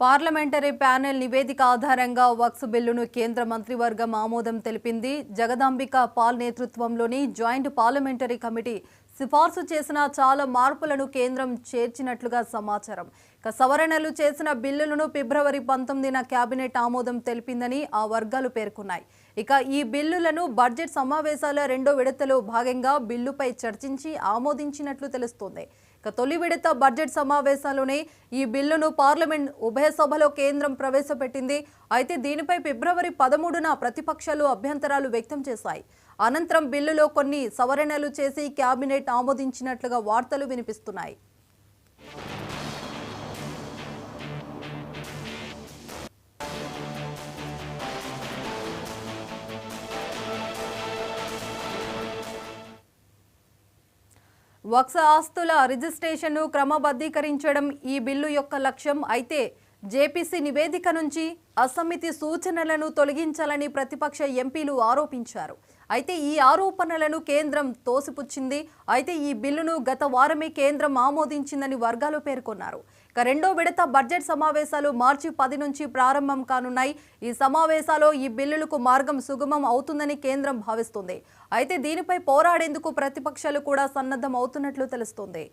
Parliamentary panel నివేదిక ఆధారంగా వక్ఫ్ బిల్లును కేంద్ర మంత్రివర్గం ఆమోదం తెలిపింది. జగదాంబిక పాల్ నేతృత్వంలోని జాయింట్ పార్లమెంటరీ కమిటీ సిఫార్సు చేసిన చాలా మార్పులను కేంద్రం చేర్చినట్లుగా సమాచారం. సవరణలు చేసిన బిల్లులను ఫిబ్రవరి 19న కేబినెట్ ఆమోదం తెలిపిందని ఆ వర్గాలు పేర్కొన్నాయి. ఈ బిల్లులను బడ్జెట్ సమావేశాల రెండో విడతలో భాగంగా బిల్లుపై చర్చించి ఆమోదించినట్లు తెలుస్తోంది. తొలి విడత బడ్జెట్ సమావేశాల్లోనే ఈ బిల్లును పార్లమెంట్ ఉభయ సభలో కేంద్రం ప్రవేశపెట్టింది. అయితే దీనిపై ఫిబ్రవరి 13న ప్రతిపక్షాలు అభ్యంతరాలు వ్యక్తం చేశాయి. అనంతరం బిల్లులో కొన్ని సవరణలు చేసి కేబినెట్ ఆమోదించినట్లుగా వార్తలు వినిపిస్తున్నాయి. వక్ఫ్ ఆస్తుల రిజిస్ట్రేషన్ను క్రమబద్ధీకరించడం ఈ బిల్లు యొక్క లక్ష్యం. అయితే జేపీసీ నివేదిక నుంచి అసమ్మతి సూచనలను తొలగించాలని ప్రతిపక్ష ఎంపీలు ఆరోపించారు. అయితే ఈ ఆరోపణలను కేంద్రం తోసిపుచ్చింది. అయితే ఈ బిల్లును గత వారమే కేంద్రం ఆమోదించిందని వర్గాలు పేర్కొన్నారు. రెండో విడత బడ్జెట్ సమావేశాలు మార్చి 10 నుంచి ప్రారంభం కానున్నాయి. ఈ సమావేశాల్లో ఈ బిల్లులకు మార్గం సుగమం అవుతుందని కేంద్రం భావిస్తుంది. అయితే దీనిపై పోరాడేందుకు ప్రతిపక్షాలు కూడా సన్నద్ధం అవుతున్నట్లు తెలుస్తోంది.